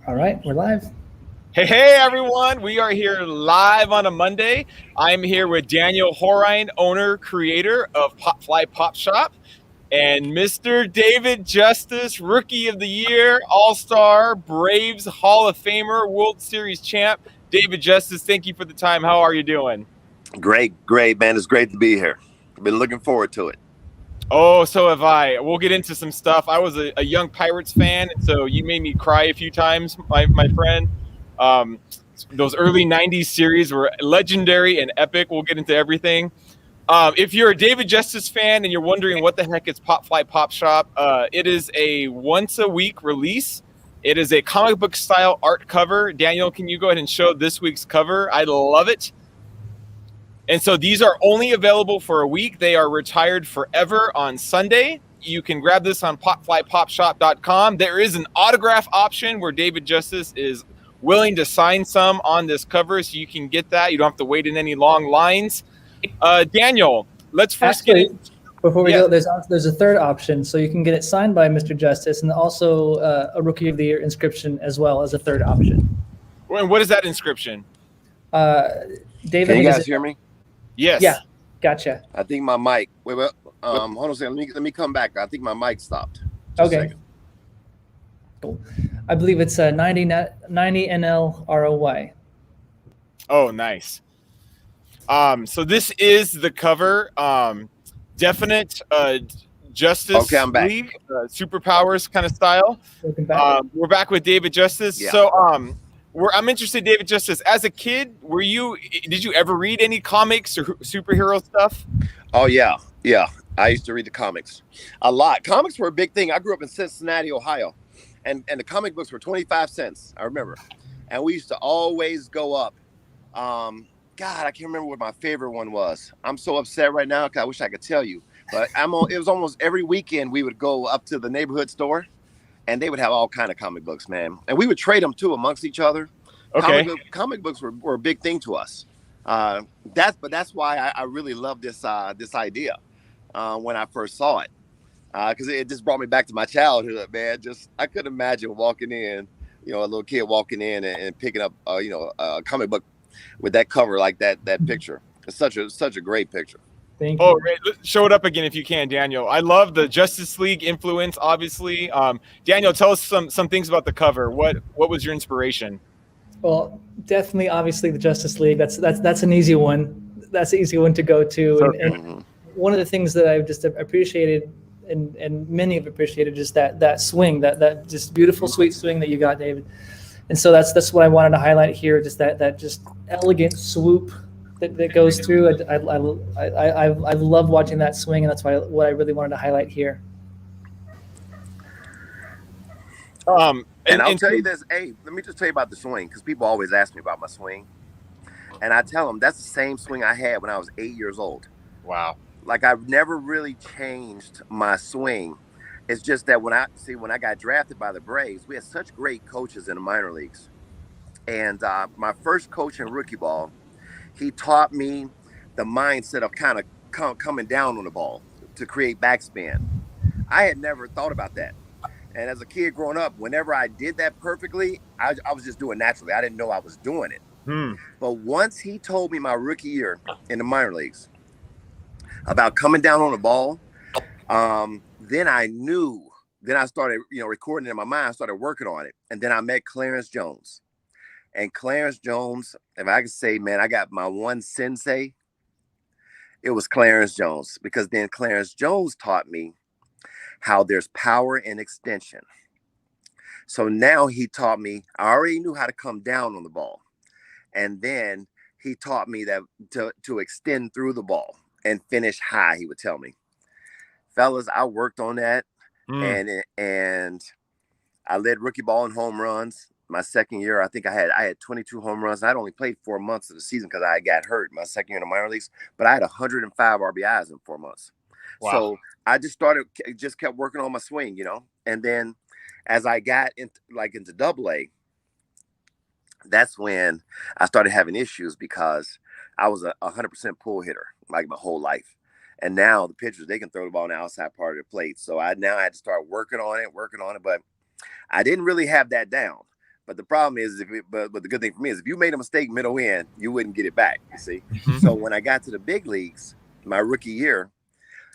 All right, we're live. Hey, everyone. We are here live on a Monday. I'm here with Daniel Horine, owner, creator of Pop Fly Pop Shop, and Mr. David Justice, Rookie of the Year, All Star, Braves Hall of Famer, World Series champ. David Justice, thank you for the time. How are you doing? Great, man. It's great to be here. I've been looking forward to it. Oh, so have I. We'll get into some stuff. I was a young Pirates fan, and so you made me cry a few times, my friend. Um, those early 90s series were legendary and epic. We'll get into everything. If you're a David Justice fan and you're wondering what the heck is Pop Fly Pop Shop, it is a once a week release. It is a comic book style art cover. Daniel, can you go ahead and show this week's cover? I love it. And so these are only available for a week. They are retired forever on Sunday. You can grab this on popflypopshop.com. There is an autograph option where David Justice is willing to sign some on this cover, so you can get that. You don't have to wait in any long lines. Daniel, let's first get it. Before we go, there's a third option, so you can get it signed by Mr. Justice, and also a Rookie of the Year inscription as well as a third option. And what is that inscription? David, Can you guys hear me? Yes. Yeah, gotcha. I think my mic. Wait, hold on a second. Let me come back. I think my mic stopped. Okay. Cool. I believe it's 90 NLROY. Oh, nice. So this is the cover. Definite Justice Okay, I'm back. League, superpowers kind of style. Welcome back. We're back with David Justice. Yeah. So I'm interested, David Justice. As a kid, did you ever read any comics or superhero stuff? Oh yeah. I used to read the comics a lot. Comics were a big thing. I grew up in Cincinnati, Ohio, and the comic books were 25 cents. I remember, and we used to always go up. God, I can't remember what my favorite one was. I'm so upset right now because I wish I could tell you. But it was almost every weekend we would go up to the neighborhood store, and they would have all kind of comic books, man. And we would trade them too amongst each other. Okay. Comic books were a big thing to us. That's why I really love this idea when I first saw it, because it just brought me back to my childhood, man. I couldn't imagine walking in, a little kid walking in and picking up, a comic book with that cover like that picture. It's such a great picture. Thank you. Oh, great. Show it up again if you can, Daniel. I love the Justice League influence, obviously. Daniel, tell us some things about the cover. What was your inspiration? Well, definitely, obviously, the Justice League. That's an easy one. That's an easy one to go to. And one of the things that I've just appreciated, and many have appreciated, is that swing, that just beautiful, sweet swing that you got, David. And so that's what I wanted to highlight here, just that just elegant swoop that goes through. I love watching that swing, and that's what I really wanted to highlight here. And I'll tell you this, let me just tell you about the swing, because people always ask me about my swing. And I tell them that's the same swing I had when I was 8 years old. Wow. Like, I've never really changed my swing. It's just that when I got drafted by the Braves, we had such great coaches in the minor leagues. And my first coach in rookie ball, he taught me the mindset of kind of coming down on the ball to create backspin. I had never thought about that. And as a kid growing up, whenever I did that perfectly, I was just doing it naturally. I didn't know I was doing it. But once he told me my rookie year in the minor leagues about coming down on the ball, then I knew. Then I started, recording it in my mind. I started working on it. And then I met Clarence Jones. And Clarence Jones, if I could say, man, I got my one sensei, it was Clarence Jones. Because then Clarence Jones taught me how there's power in extension. So now he taught me, I already knew how to come down on the ball. And then he taught me that to extend through the ball and finish high, he would tell me. Fellas, I worked on that. And I led rookie ball in home runs. My second year, I think I had 22 home runs. I'd only played 4 months of the season because I got hurt my second year in the minor leagues, but I had 105 RBIs in 4 months. Wow. So I just kept working on my swing, and then as I got into Double-A, that's when I started having issues because I was a 100% pull hitter like my whole life. And now the pitchers, they can throw the ball on the outside part of the plate. So I had to start working on it, but I didn't really have that down. But the problem is, but the good thing for me is if you made a mistake middle in, you wouldn't get it back. You see. Mhm. So when I got to the big leagues, my rookie year,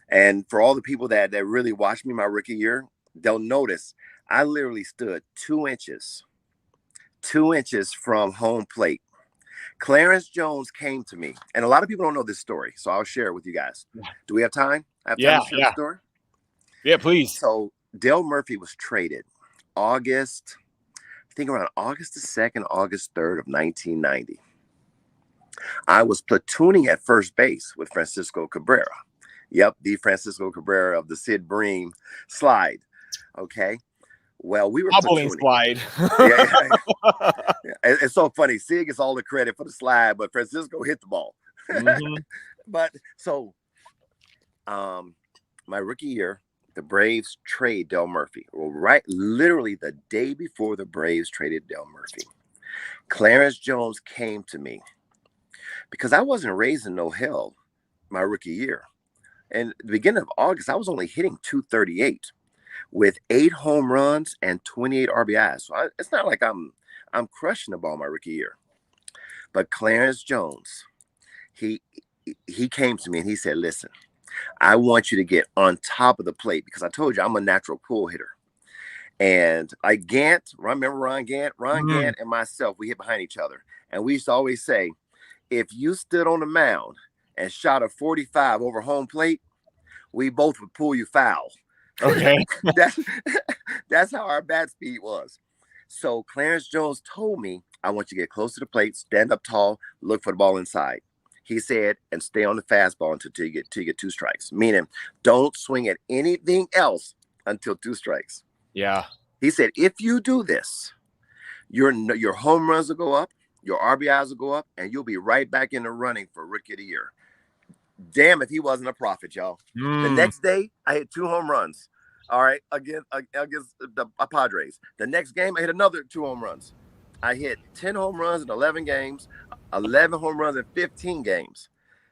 and for all the people that really watched me my rookie year, they'll notice I literally stood 2 inches from home plate. Clarence Jones came to me, and a lot of people don't know this story, so I'll share it with you guys. Do we have time? I have time to share the story? Yeah, please. So Dale Murphy was traded August, I think around August the 2nd, August 3rd of 1990. I was platooning at first base with Francisco Cabrera. Yep, the Francisco Cabrera of the Sid Bream slide. Okay. Well, we were Wobbling platooning. slide. Yeah. It's so funny. Sid gets all the credit for the slide, but Francisco hit the ball. Mhm. But so my rookie year, the Braves trade Dale Murphy. Well, literally the day before the Braves traded Dale Murphy, Clarence Jones came to me because I wasn't raising no hell my rookie year. And the beginning of August, I was only hitting 238 with 8 home runs and 28 RBIs. So it's not like I'm crushing the ball my rookie year. But Clarence Jones, he came to me and he said, listen, I want you to get on top of the plate because I told you I'm a natural pull hitter. And like Gant, remember Ron Gant? Gant and myself, we hit behind each other. And we used to always say, if you stood on the mound and shot a 45 over home plate, we both would pull you foul. Okay. That's how our bat speed was. So Clarence Jones told me, I want you to get close to the plate, stand up tall, look for the ball inside. He said, and stay on the fastball until you get 2 strikes. Meaning, don't swing at anything else until 2 strikes. Yeah. He said, if you do this, your home runs will go up, your RBIs will go up, and you'll be right back in the running for Rookie of the Year. Damn if he wasn't a prophet, y'all. The next day, I hit 2 home runs. All right, against the Padres. The next game, I hit another 2 home runs. I hit 10 home runs in 11 games, 11 home runs in 15 games.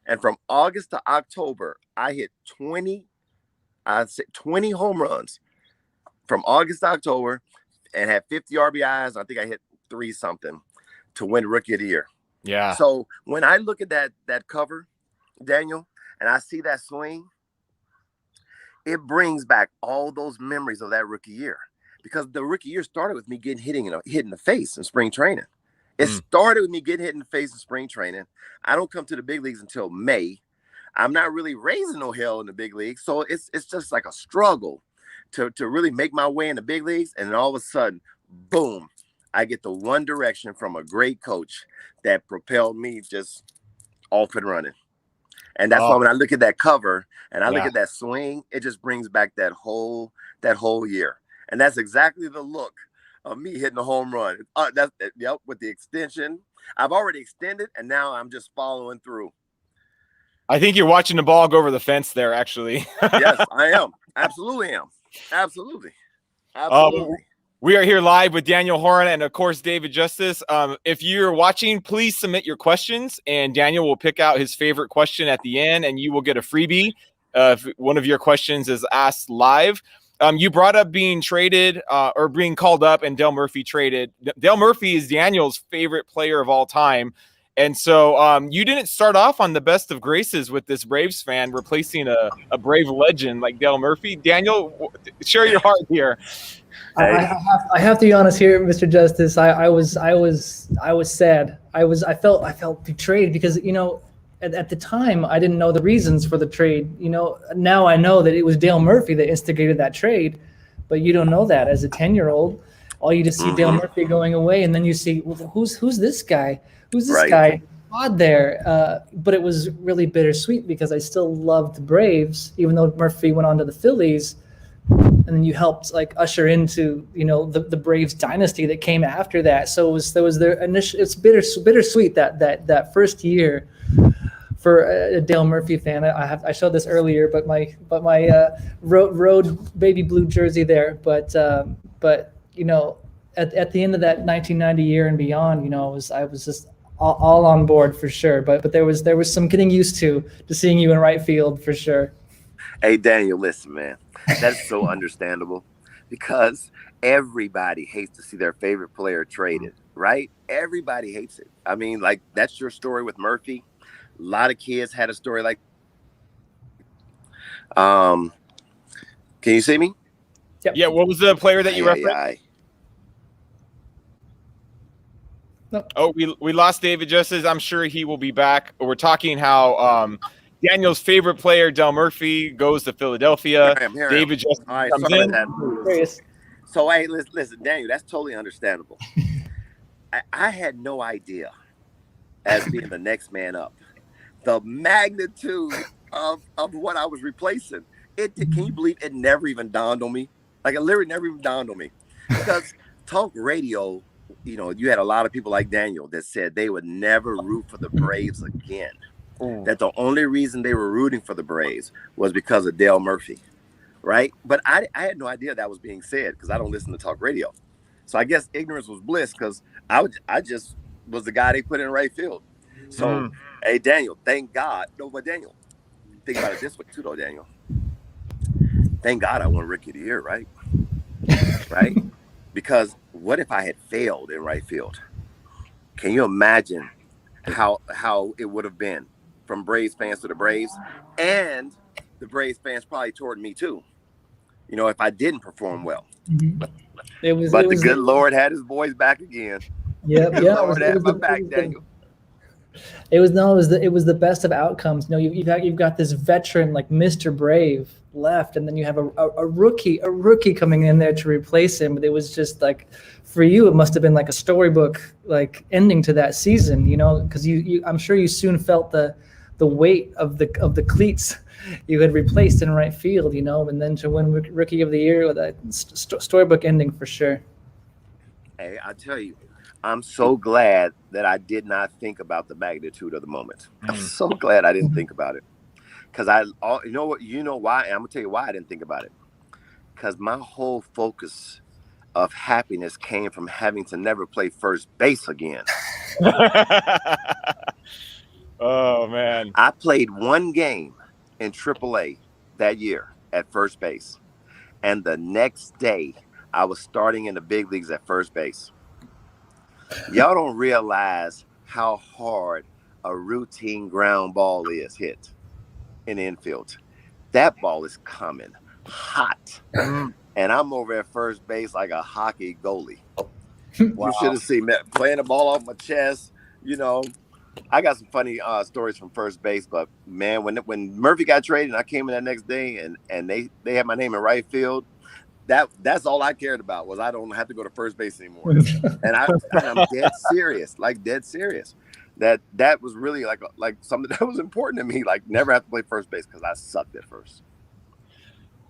And from August to October, I hit 20 home runs from August to October and had 50 RBIs. I think I hit 3 something to win Rookie of the Year. Yeah. So when I look at that cover, Daniel, and I see that swing, it brings back all those memories of that rookie year. Because the rookie year started with me getting hit in the face in spring training. It started with me getting hit in the face in spring training. I don't come to the big leagues until May. I'm not really raising no hell in the big leagues. So it's just like a struggle to really make my way in the big leagues. And then all of a sudden, boom, I get the one direction from a great coach that propelled me just off and running. And that's why when I look at that cover and I look at that swing, it just brings back that whole year. And that's exactly the look of me hitting a home run. With the extension. I've already extended, and now I'm just following through. I think you're watching the ball go over the fence there, actually. Yes, I am. Absolutely am. Absolutely. We are here live with Daniel Horan and, of course, David Justice. If you're watching, please submit your questions, and Daniel will pick out his favorite question at the end, and you will get a freebie if one of your questions is asked live. You brought up being traded or being called up and Dale Murphy traded. Dale Murphy is Daniel's favorite player of all time. And so you didn't start off on the best of graces with this Braves fan replacing a Brave legend like Dale Murphy. Daniel, share your heart here. I have to be honest here, Mr. Justice. I was sad. I felt betrayed because, at the time I didn't know the reasons for the trade. Now I know that it was Dale Murphy that instigated that trade, but you don't know that as a 10-year-old. All you just see Dale Murphy going away, and then you see, well, who's this guy? Who's this guy? Odd there. But it was really bittersweet because I still loved the Braves, even though Murphy went on to the Phillies. And then you helped usher into the Braves dynasty that came after that. So it's bittersweet that first year for a Dale Murphy fan. I showed this earlier, but my road baby blue jersey there. But at the end of that 1990 year and beyond, I was just all on board for sure. But there was some getting used to seeing you in right field for sure. Hey, Daniel, listen, man. That's so understandable because everybody hates to see their favorite player traded, right? Everybody hates it. I mean, like that's your story with Murphy. A lot of kids had a story like. Can you see me? Yep. Yeah. What was the player that you referenced? Nope. Oh, we lost David Justice. I'm sure he will be back. We're talking how Daniel's favorite player, Del Murphy, goes to Philadelphia. Here David Justice All right, comes in. So, hey, listen, Daniel, that's totally understandable. I had no idea, as being the next man up, the magnitude of what I was replacing. Can you believe it never even dawned on me? Like, it literally never even dawned on me. Because talk radio, you had a lot of people like Daniel that said they would never root for the Braves again. That the only reason they were rooting for the Braves was because of Dale Murphy, right? But I had no idea that was being said because I don't listen to talk radio. So I guess ignorance was bliss because I just was the guy they put in right field. So, hey, Daniel, thank God. No, but Daniel, think about it this way too, though, Daniel. Thank God I won Rookie of the Year, right? Right? Because what if I had failed in right field? Can you imagine how it would have been from Braves fans to the Braves, and the Braves fans probably toward me too? If I didn't perform well. Mm-hmm. But the good Lord had his boys back again. Yeah, yeah. Lord had my back, Daniel. It was the best of outcomes. You've got this veteran like Mr. Brave left, and then you have a rookie coming in there to replace him. But it was just like, for you, it must have been like a storybook like ending to that season, because I'm sure you soon felt the weight of the cleats you had replaced in right field, and then to win Rookie of the Year with a storybook ending for sure. Hey, I tell you, I'm so glad that I did not think about the magnitude of the moment. I'm so glad I didn't think about it. Because you know why? And I'm going to tell you why I didn't think about it. Because my whole focus of happiness came from having to never play first base again. Oh, man. I played one game in AAA that year at first base. And the next day, I was starting in the big leagues at first base. Y'all don't realize how hard a routine ground ball is hit in the infield. That ball is coming hot. And I'm over at first base like a hockey goalie. Wow. You should have seen me playing the ball off my chest. I got some funny stories from first base, but man, when Murphy got traded and I came in that next day and they had my name in right field, that's all I cared about was I don't have to go to first base anymore. And I'm dead serious. That was really like something that was important to me, like never have to play first base because I sucked at first.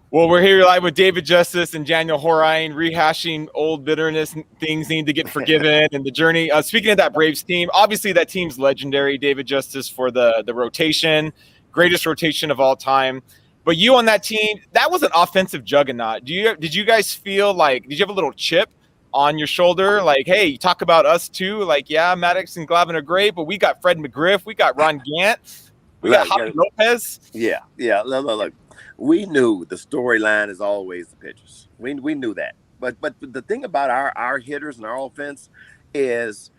Well, we're here live with David Justice and Daniel Horine, rehashing old bitterness, things need to get forgiven, and the journey. Speaking of that Braves team, obviously that team's legendary. David Justice for the rotation, greatest rotation of all time. But you on that team, that was an offensive juggernaut. Did you guys feel like, did you have a little chip on your shoulder? Like, hey, you talk about us too. Like, yeah, Maddox and Glavine are great, but we got Fred McGriff, we got Ron Gant, we got Javi Lopez. Yeah. Look. We knew the storyline is always the pitchers. We knew that. But the thing about our hitters and our offense is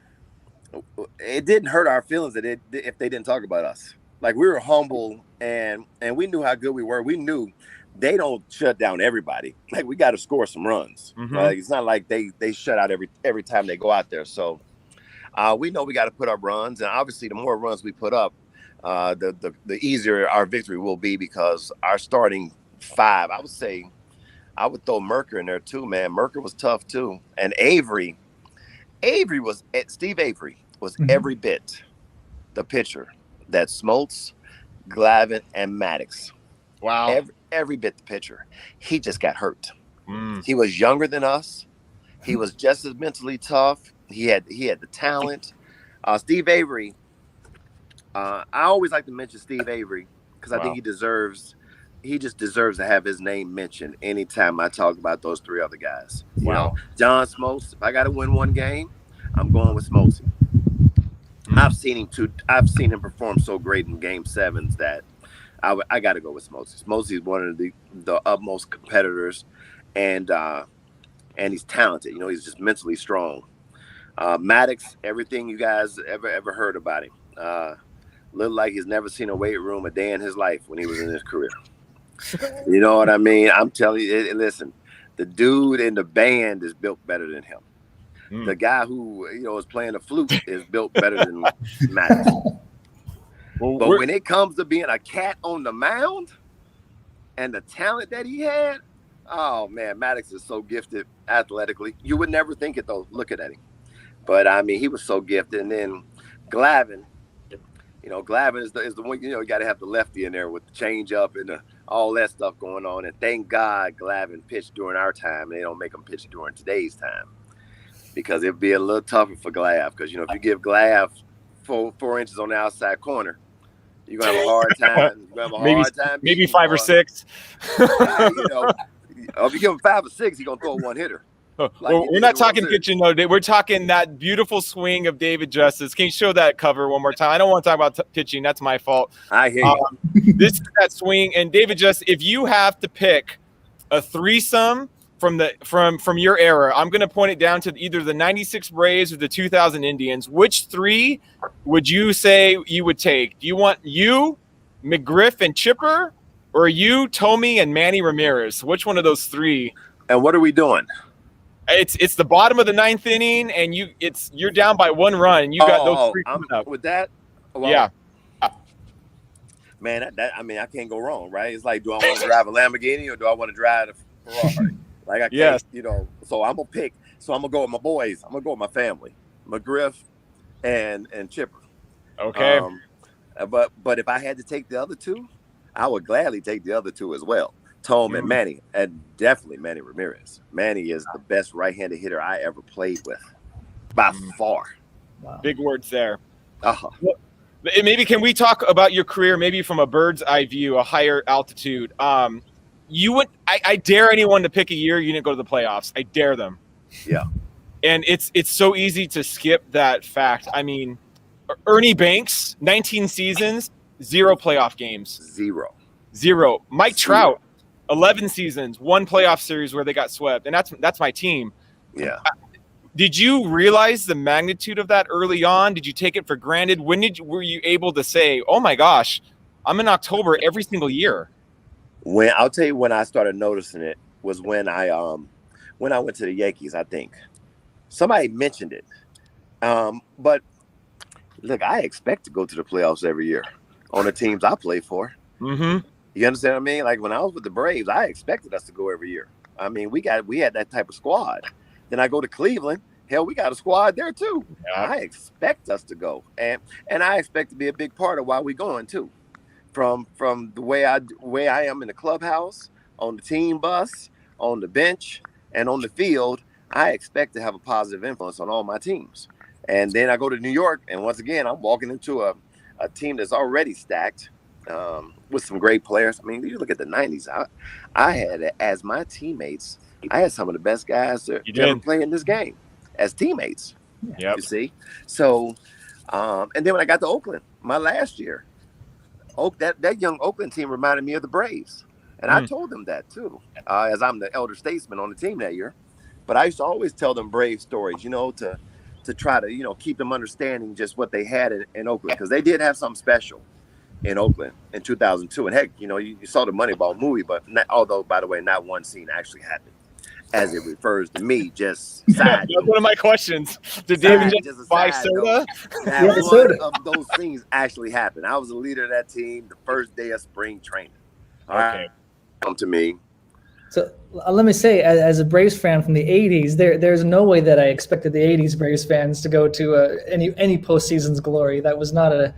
it didn't hurt our feelings if they didn't talk about us. Like, we were humble and we knew how good we were. We knew they don't shut down everybody. Like, we got to score some runs. Mm-hmm. Like, it's not like they shut out every time they go out there. So we know we got to put up runs, and obviously the more runs we put up, the easier our victory will be, because our starting five, I would throw Merker in there too, man. Merker was tough too. And Steve Avery was mm-hmm. every bit the pitcher that Smoltz, Glavine, and Maddox. Wow. Every bit the pitcher. He just got hurt. He was younger than us. He was just as mentally tough. He had the talent. Steve Avery, I always like to mention Steve Avery because I think he just deserves to have his name mentioned anytime I talk about those three other guys. You know, John Smoltz, if I got to win one game, I'm going with Smoltz. I've seen him perform so great in game sevens that I got to go with Smoltz. Smoltz is one of the utmost competitors. and he's talented. You know, he's just mentally strong. Maddox, everything you guys ever heard about him. Looked like he's never seen a weight room a day in his life when he was in his career. You know what I mean? I'm telling you, listen, the dude in the band is built better than him. The guy who, you know, is playing the flute is built better than Maddox. But when it comes to being a cat on the mound and the talent that he had, oh man, Maddox is so gifted athletically. You would never think it though, looking at him. But I mean, he was so gifted. And then Glavine, you know, Glavine is the one, you know, you got to have the lefty in there with the change up and all that stuff going on. And thank God Glavine pitched during our time. They don't make him pitch during today's time, because it'd be a little tougher for Glav. Because, you know, if you give Glav 4 inches on the outside corner, you're going to have a hard time. You're gonna have a hard time. Maybe 5 or 6. You know, if you give him 5 or 6, he's going to throw a one-hitter. Well, we're not talking pitching, though. We're talking that beautiful swing of David Justice. Can you show that cover one more time? I don't want to talk about pitching. That's my fault. I hear you. This is that swing. And David Justice, if you have to pick a threesome from your era, I'm going to point it down to either the 96 Braves or the 2000 Indians. Which 3 would you say you would take? Do you want you, McGriff, and Chipper, or you, Tommy, and Manny Ramirez? Which one of those 3? And what are we doing? It's the bottom of the 9th inning, and you're down by 1 run, and you got those 3 coming up. With that, well, yeah. Man, I mean, I can't go wrong, right? It's like, do I want to drive a Lamborghini or do I want to drive a Ferrari? Like, I can't, you know. So I'm gonna pick. So I'm gonna go with my boys. I'm gonna go with my family, McGriff, and Chipper. Okay. But if I had to take the other 2, I would gladly take the other 2 as well. Tom and Manny, and definitely Manny Ramirez. Manny is the best right-handed hitter I ever played with, by far. Wow. Big words there. Uh-huh. Well, maybe can we talk about your career, maybe from a bird's eye view, a higher altitude? I dare anyone to pick a year you didn't go to the playoffs. I dare them. Yeah. And it's so easy to skip that fact. I mean, Ernie Banks, 19 seasons, 0 playoff games. 0. Mike Trout, 11 seasons, 1 playoff series where they got swept, and that's my team. Yeah. Did you realize the magnitude of that early on? Did you take it for granted? When were you able to say, "Oh my gosh, I'm in October every single year"? When I'll tell you when I started noticing it was when I went to the Yankees. I think somebody mentioned it, but look, I expect to go to the playoffs every year on the teams I play for. Mm-hmm. You understand what I mean? Like when I was with the Braves, I expected us to go every year. I mean, we had that type of squad. Then I go to Cleveland. Hell, we got a squad there too. Yeah. I expect us to go, and I expect to be a big part of why we're going too. From the way I am in the clubhouse, on the team bus, on the bench, and on the field, I expect to have a positive influence on all my teams. And then I go to New York, and once again, I'm walking into a team that's already stacked. With some great players. I mean, you look at the 90s. I had, as my teammates, I had some of the best guys that ever play in this game as teammates. Yep. You see? So, and then when I got to Oakland, my last year, that young Oakland team reminded me of the Braves. And I told them that too, as I'm the elder statesman on the team that year. But I used to always tell them Brave stories, you know, to try to, you know, keep them understanding just what they had in Oakland, because they did have something special in Oakland in 2002. And heck, you know, you saw the Moneyball movie, but although, by the way, not one scene actually happened as it refers to me, just side. That's one of my questions. Did David just buy soda? One of those things actually happened. I was a leader of that team the first day of spring training. Okay. Come to me. So let me say, as a Braves fan from the 80s, there's no way that I expected the 80s Braves fans to go to any postseason's glory. That was not a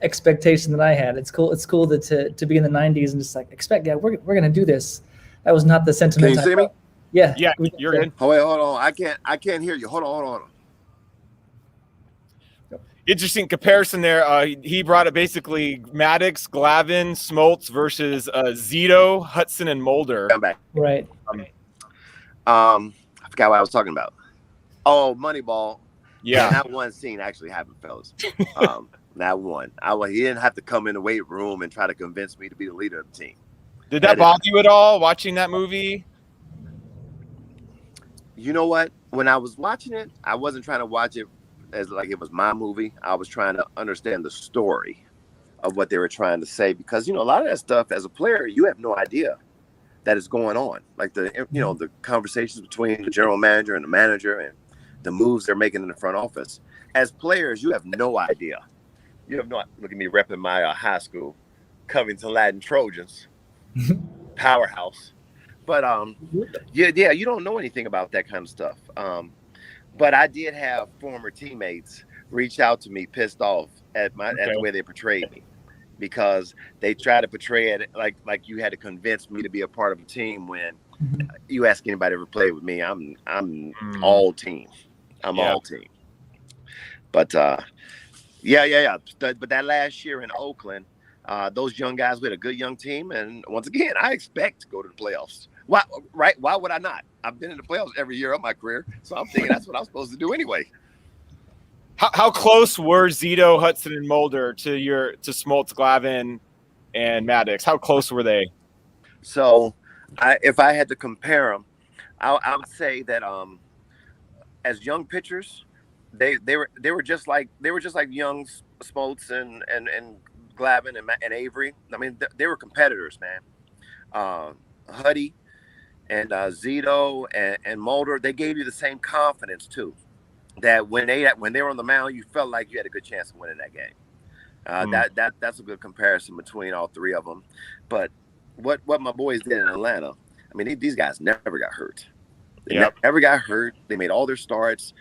expectation that I had. It's cool to be in the 90s and just like expect, yeah, we're gonna do this. That was not the sentiment. Can you see me? Yeah, you're good. Oh wait, hold on. I can't hear you. Hold on. Interesting comparison there. He brought it basically Maddox, Glavine, Smoltz versus Zito, Hudson, and Mulder. Come back. Right. I forgot what I was talking about. Oh, Moneyball. Yeah. That one scene actually happened, fellas. That one. He didn't have to come in the weight room and try to convince me to be the leader of the team. Did that bother you at all watching that movie? You know what? When I was watching it, I wasn't trying to watch it as like it was my movie. I was trying to understand the story of what they were trying to say, because a lot of that stuff as a player, you have no idea that is going on. Like the conversations between the general manager and the manager and the moves they're making in the front office. As players, you have no idea. You have no. Look at me repping my high school, Covington Latin Trojans, powerhouse. But yeah, you don't know anything about that kind of stuff. But I did have former teammates reach out to me, pissed off at the way they portrayed me, because they tried to portray it like you had to convince me to be a part of a team. When you ask anybody to ever play with me, I'm all team. I'm all team. But yeah. But that last year in Oakland, those young guys, we had a good young team, and once again, I expect to go to the playoffs. Why? Right? Why would I not? I've been in the playoffs every year of my career, so I'm thinking that's what I'm supposed to do anyway. How close were Zito, Hudson, and Mulder to Smoltz, Glavine, and Maddox? How close were they? So, if I had to compare them, I would say that as young pitchers, they were just like young Smoltz and Glavine and Avery. I mean, they were competitors, man. Huddy and Zito and Mulder, they gave you the same confidence too. That when they were on the mound, you felt like you had a good chance of winning that game. That's a good comparison between all three of them. But what my boys did in Atlanta, I mean, these guys never got hurt. They never got hurt. They made all their starts,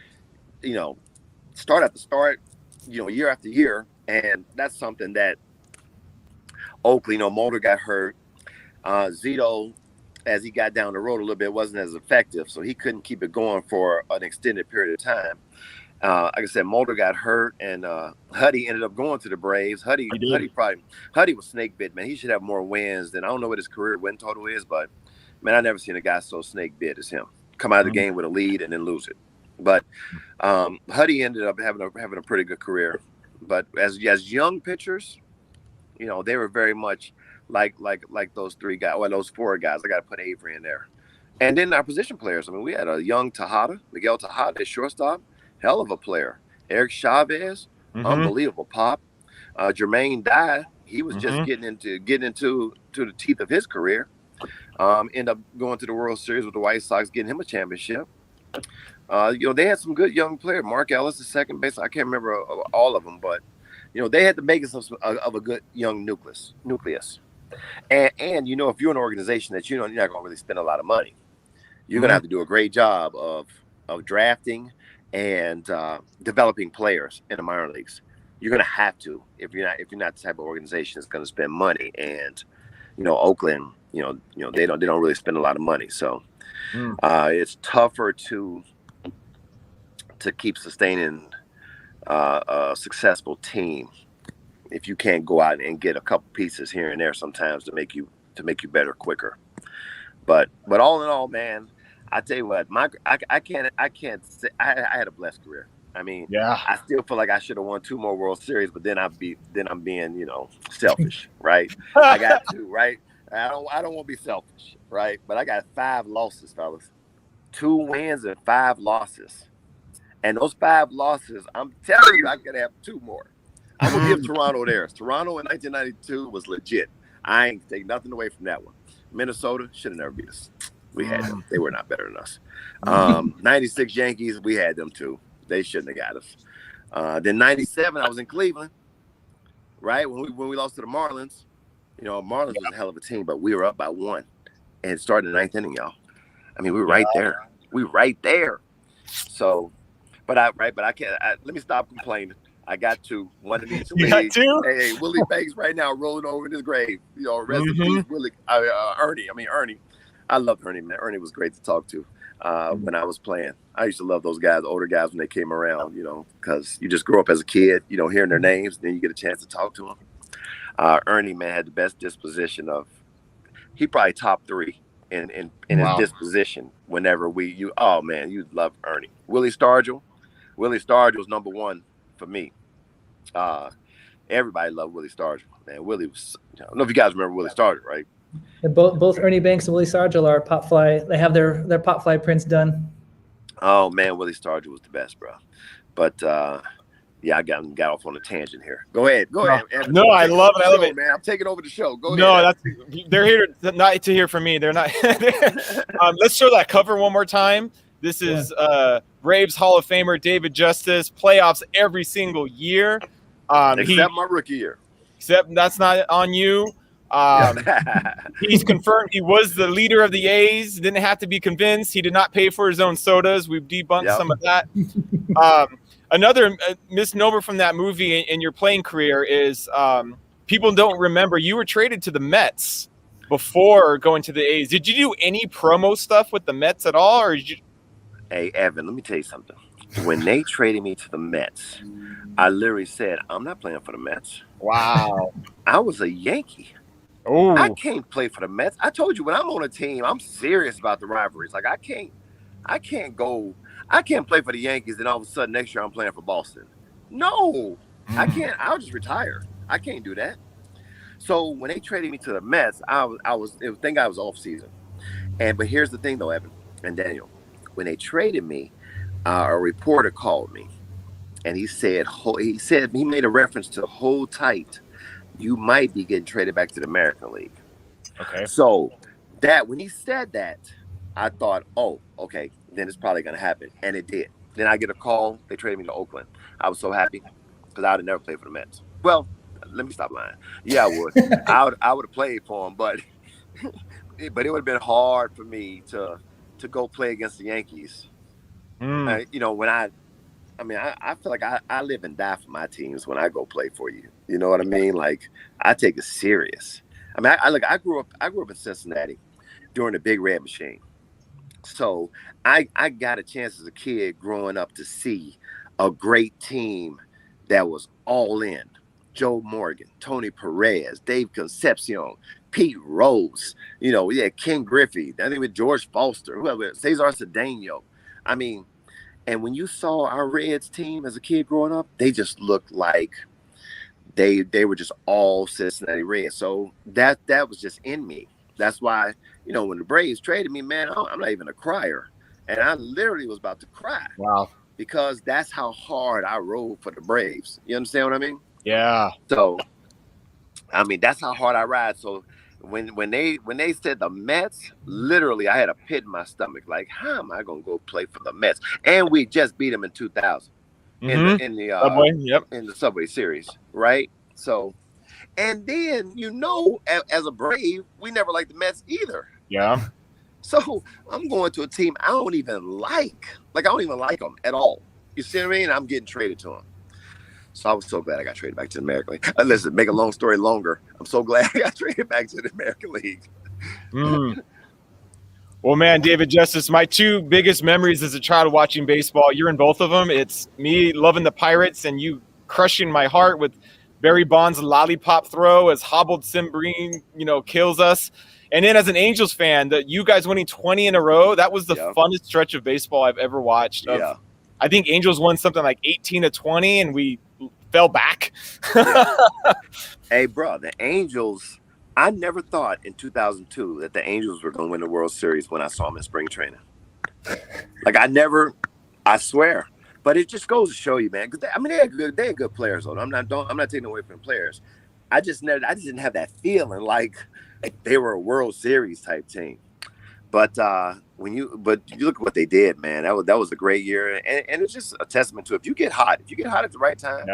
start after start, year after year, and that's something that Oakley, Mulder got hurt. Zito, as he got down the road a little bit, wasn't as effective, so he couldn't keep it going for an extended period of time. Like I said, Mulder got hurt, and Huddy ended up going to the Braves. Huddy was snake bit, man. He should have more wins than, I don't know what his career win total is, but man, I never seen a guy so snake bit as him. Come out of the game with a lead and then lose it. But Huddy ended up having a pretty good career. But as young pitchers, they were very much like those three guys, or those four guys. I got to put Avery in there. And then our position players. I mean, we had a young Miguel Tejada at shortstop, hell of a player. Eric Chavez, unbelievable pop. Jermaine Dye, he was just getting into the teeth of his career. End up going to the World Series with the White Sox, getting him a championship. They had some good young players. Mark Ellis, the second base. I can't remember all of them, but they had the makings of a good young nucleus. And if you're an organization that you're not going to really spend a lot of money, you're going to have to do a great job of drafting and developing players in the minor leagues. You're going to have to if you're not the type of organization that's going to spend money. And Oakland, they don't really spend a lot of money, so it's tougher to keep sustaining a successful team if you can't go out and get a couple pieces here and there sometimes to make you better quicker. But all in all, man, I tell you what, I can't say I had a blessed career. I mean, I still feel like I should have won 2 more World Series, but then I'm being selfish, right? I got 2, right? I don't want to be selfish, right? But I got 5 losses, fellas. 2 wins and 5 losses. And those 5 losses, I'm telling you, I could have 2 more. I'm going to give Toronto theirs. Toronto in 1992 was legit. I ain't take nothing away from that one. Minnesota should have never beat us. We had them. They were not better than us. 96 Yankees, we had them too. They shouldn't have got us. Then 97, I was in Cleveland, right? When we lost to the Marlins. Marlins was a hell of a team, but we were up by 1 and it started in the 9th inning, y'all. I mean, we were right there. We were right there. So, but I can't. Let me stop complaining. I got 2. One of these. You got 2? Hey, Willie Banks right now rolling over in his grave. Rest in peace, Willie. Ernie. I loved Ernie, man. Ernie was great to talk to when I was playing. I used to love those guys, the older guys, when they came around, because you just grow up as a kid, hearing their names, then you get a chance to talk to them. Ernie, man, had the best disposition he probably top 3 in his disposition whenever you'd love Ernie. Willie Stargell was number 1 for me. Everybody loved Willie Stargell, man. Willie was, I don't know if you guys remember Willie Stargell, right? Yeah, both Ernie Banks and Willie Stargell are pop fly. They have their pop fly prints done. Oh man, Willie Stargell was the best, bro. But yeah, I got off on a tangent here. Go ahead, Evan. No, I love it. I love Show, it, man. I'm taking over the show. Go no, ahead. they're here not to hear from me. They're not. Let's show that cover one more time. This is Braves Hall of Famer David Justice. Playoffs every single year. Except my rookie year. Except that's not on you. He's confirmed he was the leader of the A's. Didn't have to be convinced. He did not pay for his own sodas. We've debunked some of that. Another misnomer from that movie in your playing career is people don't remember you were traded to the Mets before going to the A's. Did you do any promo stuff with the Mets at all, or did you? Hey, Evan, let me tell you something. When they traded me to the Mets, I literally said, I'm not playing for the Mets. Wow. I was a Yankee. Oh, I can't play for the Mets. I told you, when I'm on a team, I'm serious about the rivalries. Like, I can't play for the Yankees and all of a sudden next year I'm playing for Boston. No, I can't. I'll just retire. I can't do that. So when they traded me to the Mets, I was off season. But here's the thing though, Evan and Daniel, when they traded me, a reporter called me and he said he made a reference to hold tight. You might be getting traded back to the American League. okay. So that when he said that, I thought, oh, okay, then it's probably going to happen. And it did. Then I get a call. They traded me to Oakland. I was so happy because I would have never played for the Mets. Well, let me stop lying. Yeah, I would. I would have played for them, but it would have been hard for me to go play against the Yankees. When I feel like I live and die for my teams when I go play for you. You know what I mean? Like, I take it serious. I mean, I grew up in Cincinnati during the Big Red Machine. So I got a chance as a kid growing up to see a great team that was all in. Joe Morgan, Tony Perez, Dave Concepcion, Pete Rose, Ken Griffey, I think with George Foster, whoever, Cesar Cedeno. I mean, and when you saw our Reds team as a kid growing up, they just looked like they were just all Cincinnati Reds. So that was just in me. That's why, when the Braves traded me, man, I'm not even a crier. And I literally was about to cry. Wow. Because that's how hard I rode for the Braves. You understand what I mean? Yeah. So, I mean, that's how hard I ride. So when they said the Mets, literally I had a pit in my stomach. Like, how am I going to go play for the Mets? And we just beat them in 2000 in the Subway Series, right? So, and then, as a Brave, we never liked the Mets either. Yeah. So I'm going to a team I don't even like. Like, I don't even like them at all. You see what I mean? I'm getting traded to them. So I was so glad I got traded back to the American League. Listen, make a long story longer. I'm so glad I got traded back to the American League. Well, man, David Justice, my two biggest memories as a child watching baseball, you're in both of them. It's me loving the Pirates and you crushing my heart with Barry Bonds' lollipop throw as hobbled Sim Breen, kills us. And then as an Angels fan, that you guys winning 20 in a row, that was the funnest stretch of baseball I've ever watched. I think Angels won something like 18-20 and we fell back. Hey, bro, the Angels, I never thought in 2002 that the Angels were going to win the World Series when I saw them in spring training. Like, I swear. But it just goes to show you, man. Because they're good players. Though. I'm not taking away from the players. I just didn't have that feeling like they were a World Series type team. But you look at what they did, man. That was a great year, and it's just a testament to if you get hot at the right time,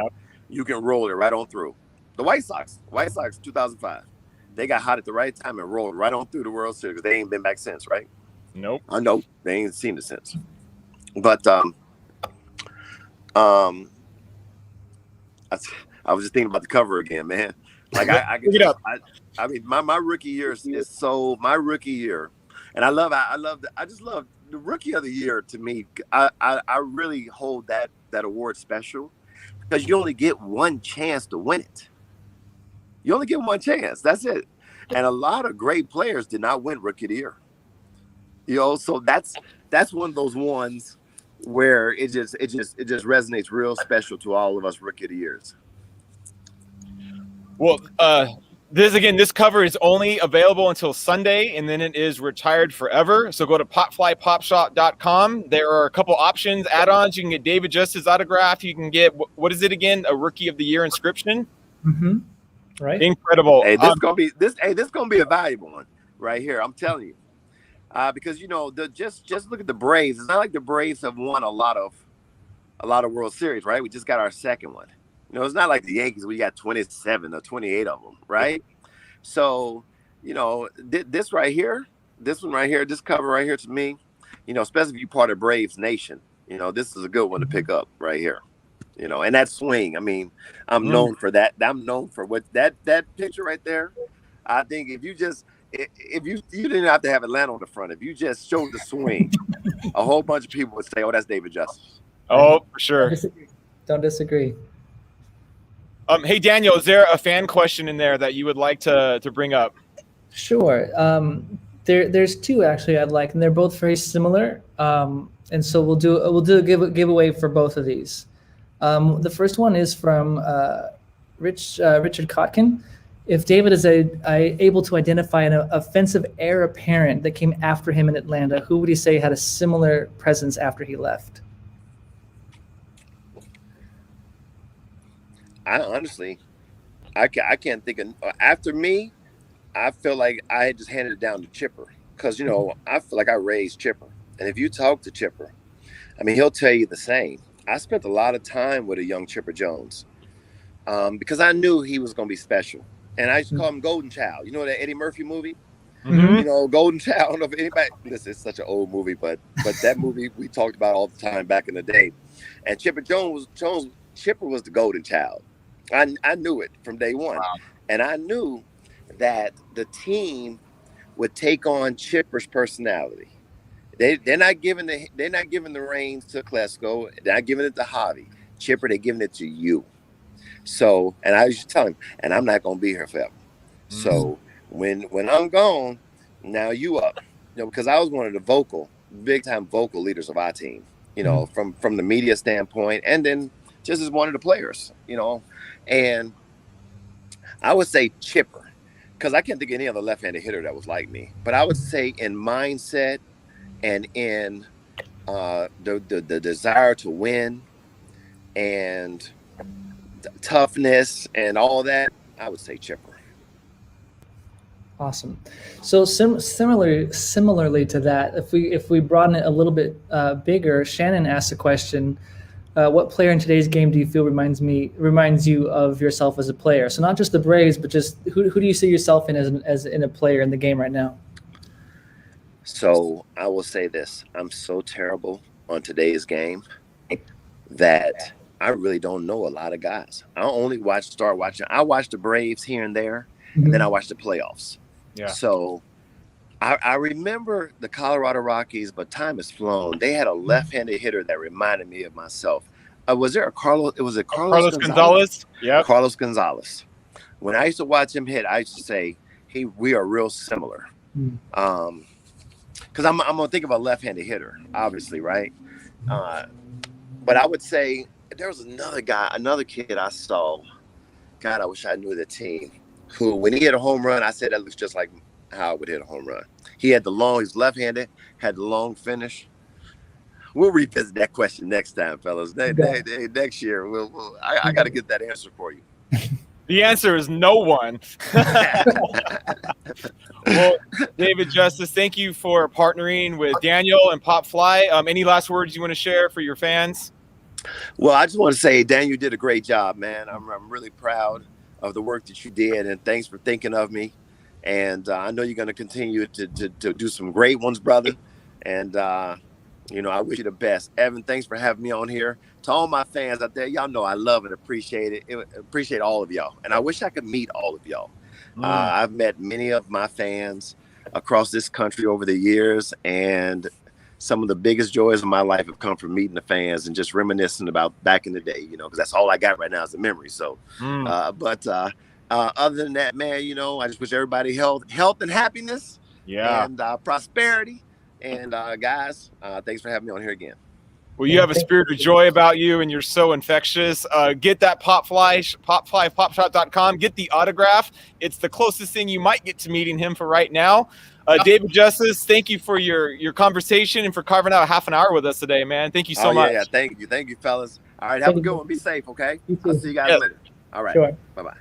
you can roll it right on through. The White Sox, 2005, they got hot at the right time and rolled right on through the World Series. They ain't been back since, right? Nope. I know they ain't seen it since. But I was just thinking about the cover again, man. Like I mean, my rookie year is so my rookie year. And I just love the rookie of the year. To me, I really hold that award special because you only get one chance to win it. You only get one chance. That's it. And a lot of great players did not win rookie of the year. So that's one of those ones where it just resonates real special to all of us rookie of the years. Well, This cover is only available until Sunday, and then it is retired forever. So go to popflypopshop.com. There are a couple options, add-ons. You can get David Justice's autograph. You can get, what is it again? A Rookie of the Year inscription. Mm-hmm. Right. Incredible. Hey, this gonna be a valuable one right here. I'm telling you, because just look at the Braves. It's not like the Braves have won a lot of World Series, right? We just got our second one. It's not like the Yankees. We got 27 or 28 of them, right? So, this right here, this one right here, this cover right here, to me, especially if you're part of Braves Nation, this is a good one to pick up right here. And that swing. I mean, I'm known for that. I'm known for what that picture right there. I think if you didn't have to have Atlanta on the front, if you just showed the swing, a whole bunch of people would say, "Oh, that's David Justice." Oh, for sure. Don't disagree. Hey, Daniel, is there a fan question in there that you would like to bring up? Sure. There's two actually I'd like, and they're both very similar. And so we'll do a giveaway for both of these. The first one is from Richard Kotkin. If David is able to identify an offensive heir apparent that came after him in Atlanta, who would he say had a similar presence after he left? I honestly, I can't think of after me. I feel like I had just handed it down to Chipper because I feel like I raised Chipper, and if you talk to Chipper, I mean he'll tell you the same. I spent a lot of time with a young Chipper Jones because I knew he was going to be special, and I used to call him Golden Child. You know that Eddie Murphy movie? Mm-hmm. Golden Child. I don't know if anybody. Listen, it's such an old movie, but that movie we talked about all the time back in the day, and Chipper Chipper was the Golden Child. I knew it from day one. Wow. And I knew that the team would take on Chipper's personality. They're not giving the reins to Klesko. They're not giving it to Javi. Chipper, they're giving it to you. So, and I used to tell him, and I'm not going to be here forever. Mm-hmm. So when I'm gone, now you up. Because I was one of the big time vocal leaders of our team. From the media standpoint, and then just as one of the players. And I would say Chipper, because I can't think of any other left-handed hitter that was like me. But I would say in mindset and in the desire to win and toughness and all that, I would say Chipper. Awesome. So similarly to that, if we broaden it a little bit bigger, Shannon asked a question. What player in today's game do you feel reminds you of yourself as a player? So not just the Braves, but just who do you see yourself in as in a player in the game right now? So I will say this: I'm so terrible on today's game that I really don't know a lot of guys. I only start watching. I watch the Braves here and there, and then I watch the playoffs. Yeah. So I remember the Colorado Rockies, but time has flown. They had a left-handed hitter that reminded me of myself. Was there a Carlos? Was it Carlos Gonzalez? Yeah. Carlos Gonzalez. When I used to watch him hit, I used to say, we are real similar. Because I'm going to think of a left-handed hitter, obviously, right? But I would say there was another kid I saw. God, I wish I knew the team. Who, when he hit a home run, I said that looks just like how I would hit a home run. He was left-handed, had the long finish. We'll revisit that question next time, fellas. Next year, I got to get that answer for you. The answer is no one. Well, David Justice, thank you for partnering with Daniel and Popfly. Any last words you want to share for your fans? Well, I just want to say, Daniel did a great job, man. I'm really proud of the work that you did, and thanks for thinking of me. And I know you're going to continue to do some great ones, brother. And, I wish you the best. Evan, thanks for having me on here. To all my fans out there, y'all know I love and appreciate it. Appreciate all of y'all. And I wish I could meet all of y'all. I've met many of my fans across this country over the years. And some of the biggest joys of my life have come from meeting the fans and just reminiscing about back in the day, because that's all I got right now is a memory. So, other than that, man, I just wish everybody health and happiness, and prosperity. And guys, thanks for having me on here again. Well, you have a spirit of joy about you, and you're so infectious. Get that popflypopshop.com. Get the autograph. It's the closest thing you might get to meeting him for right now. David Justice, thank you for your conversation and for carving out half an hour with us today, man. Thank you so much. Yeah, thank you, fellas. All right, have a good one. Be safe, okay? I'll see you guys later. All right, sure. Bye-bye.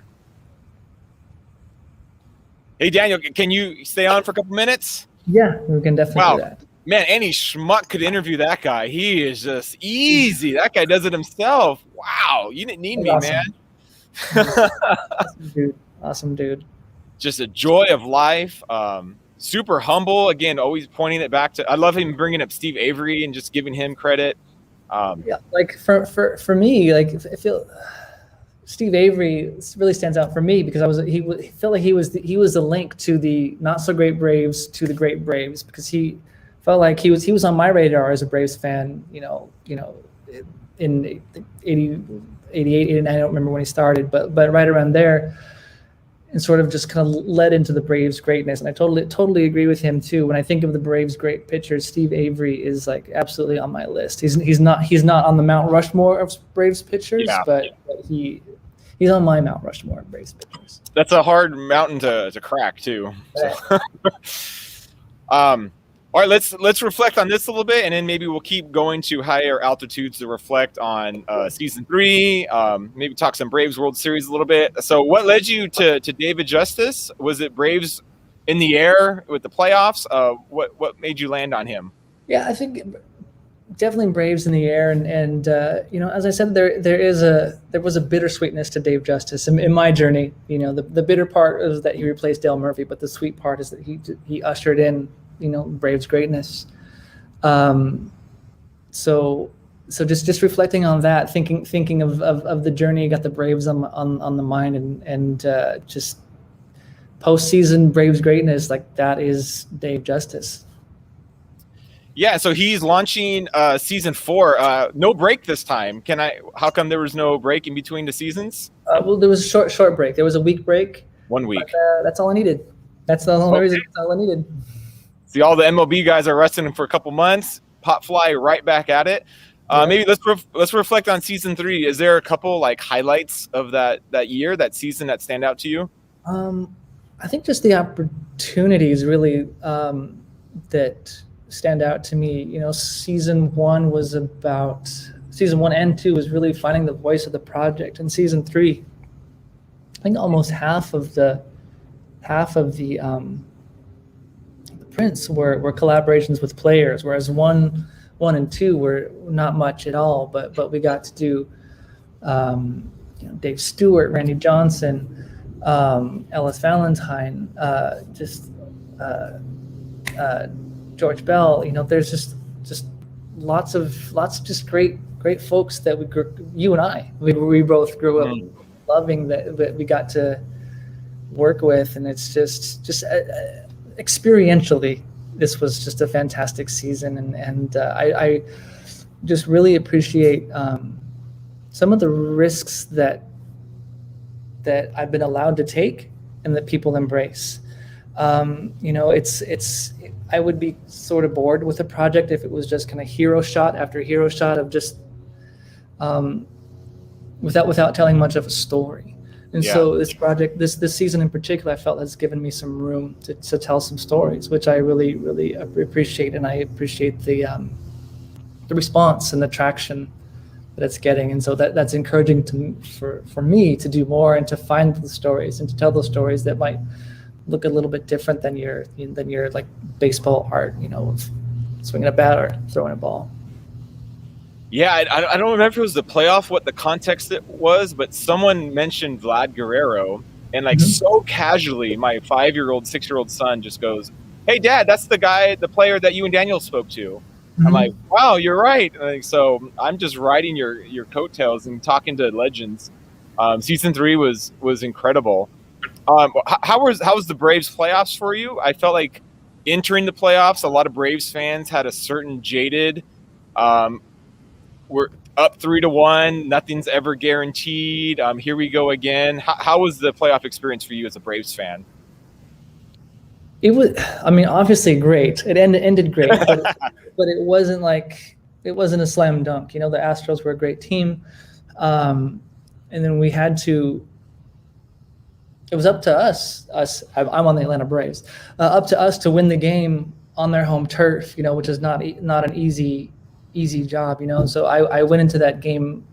Hey, Daniel, can you stay on for a couple minutes? Yeah, we can definitely do that. Man, any schmuck could interview that guy. He is just easy. That guy does it himself. Wow, you didn't need me, man. Awesome dude. Just a joy of life. Super humble. Again, always pointing it back to. I love him bringing up Steve Avery and just giving him credit. Yeah, like for me, like I feel Steve Avery really stands out for me because he felt like he was the link to the not so great Braves to the great Braves, because he felt like he was on my radar as a Braves fan, in 80, 88, 89, I don't remember when he started, but right around there, and sort of just kind of led into the Braves' greatness. And I totally agree with him too. When I think of the Braves' great pitchers, Steve Avery is like absolutely on my list. He's not on the Mount Rushmore of Braves pitchers, but he's on my Mount Rushmore of Braves pitchers. That's a hard mountain to crack too. So. All right, let's reflect on this a little bit, and then maybe we'll keep going to higher altitudes to reflect on season 3. Maybe talk some Braves World Series a little bit. So, what led you to David Justice? Was it Braves in the air with the playoffs? What made you land on him? Yeah, I think definitely Braves in the air, and as I said, there was a bittersweetness to Dave Justice in my journey. The bitter part is that he replaced Dale Murphy, but the sweet part is that he ushered in Braves greatness. So just reflecting on that, thinking of the journey, got the Braves on the mind, and just postseason Braves greatness, like that is Dave Justice. Yeah, so he's launching season 4. No break this time. How come there was no break in between the seasons? Well, there was a short break. There was a week break. 1 week. But, that's all I needed. That's the only reason. That's all I needed. See, all the MLB guys are resting for a couple months. Pop fly right back at it. Maybe let's reflect on season 3. Is there a couple like highlights of that year, that season, that stand out to you? I think just the opportunities really that stand out to me. Season 1 and 2 was really finding the voice of the project, and season 3, I think almost half of the prints were collaborations with players, whereas one and 2 were not much at all. But we got to do Dave Stewart, Randy Johnson, Ellis Valentine, George Bell. There's just lots of just great folks that you and I both grew up loving, that we got to work with, and it's just experientially, this was just a fantastic season, and I just really appreciate some of the risks that I've been allowed to take and that people embrace. It's I would be sort of bored with a project if it was just kind of hero shot after hero shot of just without telling much of a story. And so this project, this season in particular, I felt has given me some room to tell some stories, which I really, really appreciate. And I appreciate the response and the traction that it's getting. And so that's encouraging for me to do more and to find the stories and to tell those stories that might look a little bit different than your like baseball art, of swinging a bat or throwing a ball. Yeah, I don't remember if it was the playoff, what the context it was, but someone mentioned Vlad Guerrero, and so casually, my 5-year-old, 6-year-old son just goes, "Hey, Dad, that's the player that you and Daniel spoke to." I'm like, "Wow, you're right." So I'm just riding your coattails and talking to legends. Season 3 was incredible. How was the Braves playoffs for you? I felt like entering the playoffs, a lot of Braves fans had a certain jaded. We're up 3-1. Nothing's ever guaranteed. Here we go again. How was the playoff experience for you as a Braves fan? It was, obviously great. It ended great, but it wasn't like it wasn't a slam dunk. The Astros were a great team, and then we had to. It was up to us. I'm on the Atlanta Braves. Up to us to win the game on their home turf. Which is not an easy job. So I went into that game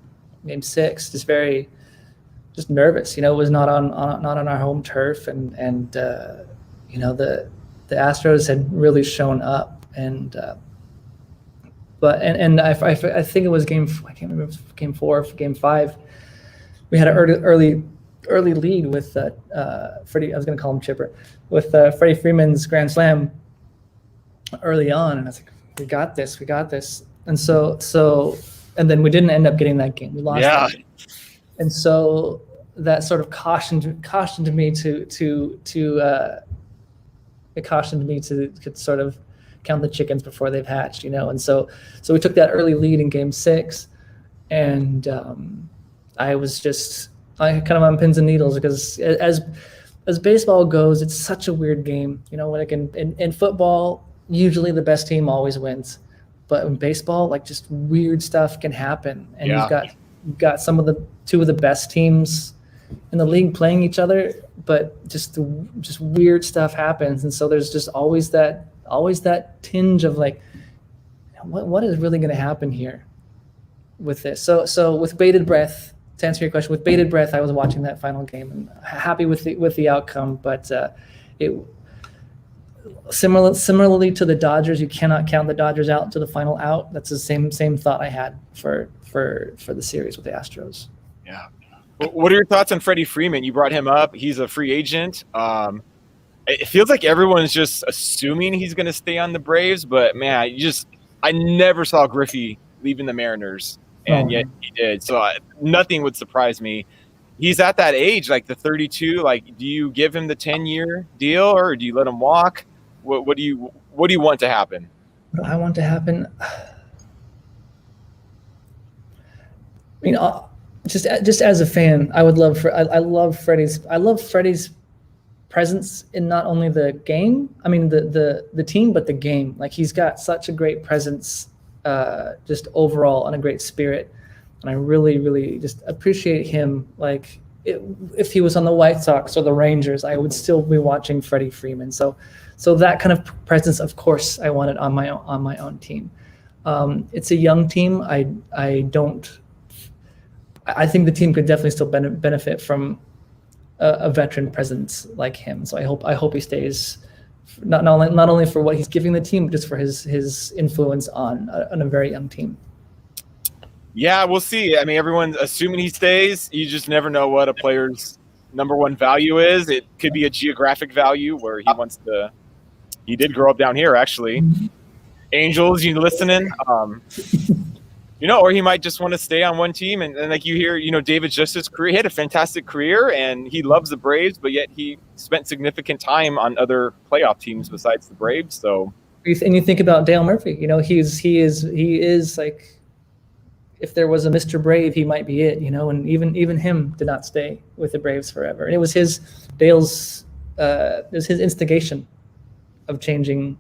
6, just nervous. It was not on our home turf, and the Astros had really shown up, and I think it was I can't remember if game 4 or game 5. We had an early lead with Freddie. I was going to call him Chipper, with Freddie Freeman's grand slam early on, and I was like, we got this, and then we didn't end up getting that game. We lost. Yeah. That game. And so that sort of cautioned me to sort of count the chickens before they've hatched, and so we took that early lead in game 6, and I kind of on pins and needles, because as baseball goes, it's such a weird game. Like in football, usually the best team always wins, but in baseball, like, just weird stuff can happen, and you've got two of the best teams in the league playing each other, but just weird stuff happens, and so there's just always that tinge of like, what is really going to happen here with this? So with bated breath, to answer your question, with bated breath, I was watching that final game and happy with the outcome, but it similarly to the Dodgers, you cannot count the Dodgers out to the final out. That's the same thought I had for the series with the Astros. Yeah. What are your thoughts on Freddie Freeman? You brought him up. He's a free agent. It feels like everyone's just assuming he's going to stay on the Braves, but man, I never saw Griffey leaving the Mariners, and yet he did. So nothing would surprise me. He's at that age, like the 32. Like, do you give him the 10-year deal, or do you let him walk? What do you want to happen? What do I want to happen? I mean, just as a fan, I love Freddie's presence in not only the game, I mean the team, but the game. Like, he's got such a great presence, just overall, and a great spirit, and I really, really just appreciate him. Like, if he was on the White Sox or the Rangers, I would still be watching Freddie Freeman. So that kind of presence, of course, I want it on my own team. It's a young team. I think the team could definitely still benefit from a veteran presence like him. So I hope he stays, not only for what he's giving the team, but just for his influence on a very young team. Yeah, we'll see. I mean, everyone's assuming he stays. You just never know what a player's number one value is. It could be a geographic value where he wants to. He did grow up down here, actually. Mm-hmm. Angels, you listening? Or he might just want to stay on one team. And like you hear, David Justice's career, he had a fantastic career, and he loves the Braves, but yet he spent significant time on other playoff teams besides the Braves. So, and you think about Dale Murphy. He is like, if there was a Mr. Brave, he might be it. And even him did not stay with the Braves forever. And it was Dale's instigation of changing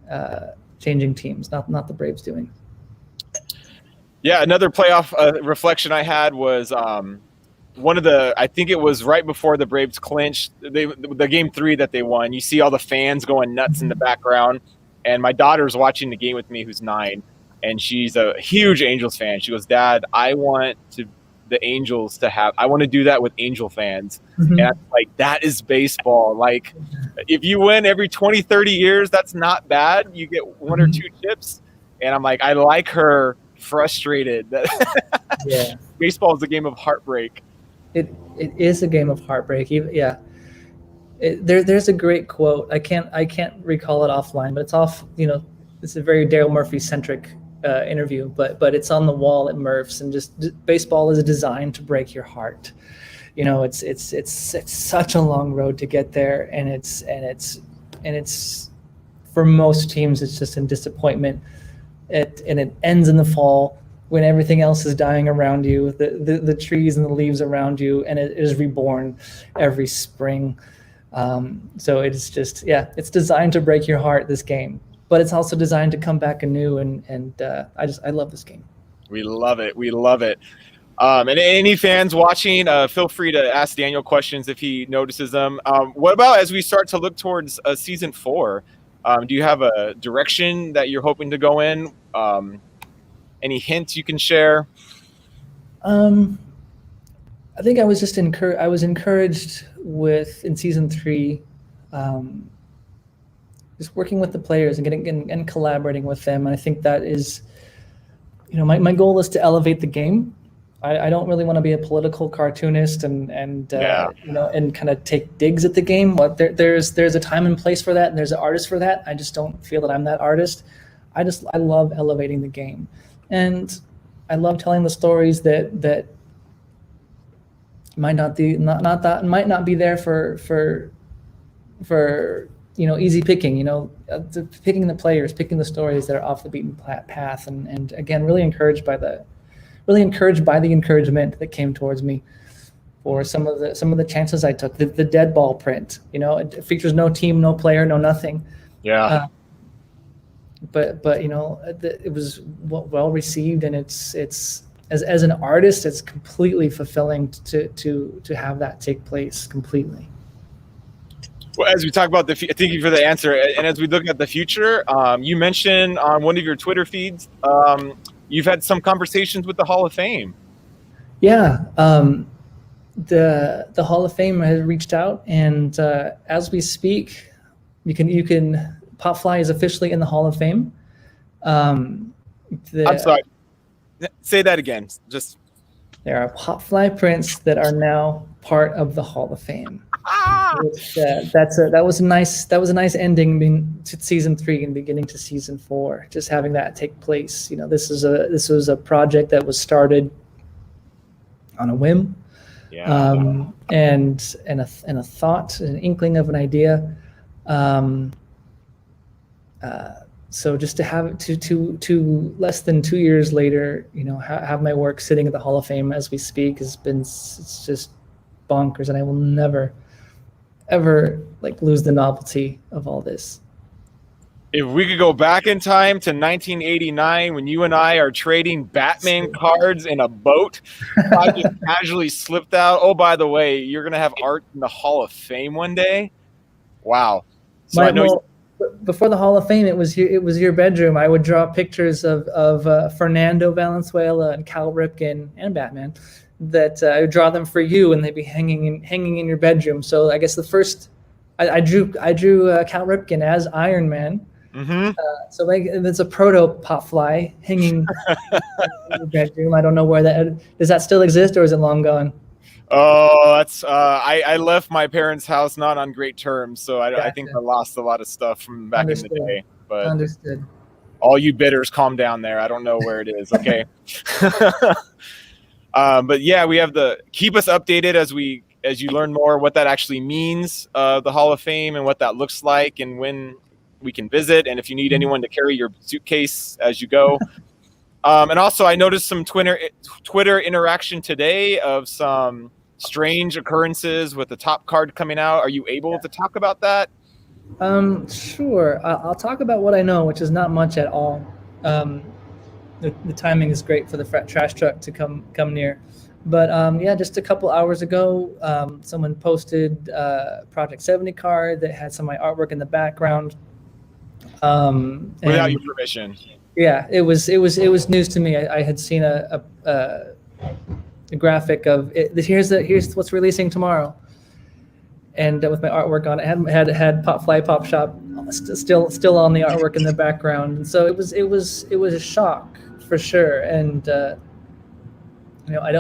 teams, not the Braves doing. Yeah, another playoff reflection I had was I think it was right before the Braves clinched the game 3 that they won. You see all the fans going nuts in the background, and my daughter's watching the game with me, who's 9, and she's a huge Angels fan. She goes, "Dad, I want to do that with Angel fans." Mm-hmm. And I'm like, that is baseball. Like, if you win every 20, 30 years, that's not bad. You get 1 or 2 chips. And I'm like, I like her frustrated that baseball is a game of heartbreak. It is a game of heartbreak. Yeah. There's a great quote. I can't recall it offline, but it's a very Dale Murphy centric interview, but it's on the wall at Murph's, and just baseball is designed to break your heart. It's such a long road to get there, and it's for most teams it's just in disappointment. And it ends in the fall when everything else is dying around you, the trees and the leaves around you, and it is reborn every spring. So it's just, it's designed to break your heart, this game, but it's also designed to come back anew. And I love this game. We love it. We love it. And any fans watching, feel free to ask Daniel questions if he notices them. What about as we start to look towards season 4? Do you have a direction that you're hoping to go in? Any hints you can share? I think I was just I was encouraged in season 3, just working with the players and getting and collaborating with them. And I think that is, my goal is to elevate the game. I don't really want to be a political cartoonist and kind of take digs at the game. But there's a time and place for that, and there's an artist for that. I just don't feel that I'm that artist. I love elevating the game, and I love telling the stories that might not be there for easy picking. Picking the players, picking the stories that are off the beaten path, and again, really encouraged by the encouragement that came towards me for some of the chances I took. The dead ball print, it features no team, no player, no nothing. Yeah. But it was well received, and it's as an artist, it's completely fulfilling to have that take place completely. Well, as we talk about thank you for the answer. And as we look at the future, you mentioned on one of your Twitter feeds, you've had some conversations with the Hall of Fame. Yeah, the Hall of Fame has reached out, and as we speak, you can Popfly is officially in the Hall of Fame. I'm sorry. Say that again. Just there are Popfly prints that are now part of the Hall of Fame. That was a nice ending to season 3 and beginning to season 4. Just having that take place. This was a project that was started on a whim, and a thought, an inkling of an idea. So just to have it to less than 2 years later, have my work sitting at the Hall of Fame as we speak it's just bonkers, and I will never ever lose the novelty of all this. If we could go back in time to 1989 when you and I are trading Batman cards in a boat, I just casually slipped out. Oh, by the way, you're going to have art in the Hall of Fame one day. Wow. So before the Hall of Fame, it was your bedroom. I would draw pictures of Fernando Valenzuela and Cal Ripken and Batman. That I would draw them for you, and they'd be hanging in your bedroom. So I guess the first I drew Cal Ripken as Iron Man. Mm-hmm. So it's a proto Popfly hanging in your bedroom. I don't know where does that still exist, or is it long gone? Oh, that's I left my parents' house not on great terms, so I think I lost a lot of stuff from back in the day. But understood. All you bidders, calm down there. I don't know where it is. Okay. But yeah, we have keep us updated as you learn more what that actually means, the Hall of Fame, and what that looks like, and when we can visit, and if you need anyone to carry your suitcase as you go. And also, I noticed some Twitter interaction today of some strange occurrences with the top card coming out. Are you able to talk about that? Sure. I'll talk about what I know, which is not much at all. The timing is great for the trash truck to come near. But just a couple hours ago, someone posted a Project 70 card that had some of my artwork in the background. Without your permission. Yeah, it was news to me. I had seen a graphic of it. Here's what's releasing tomorrow, and with my artwork on it, had Popfly Pop Shop still on the artwork in the background, and so it was a shock for sure. And I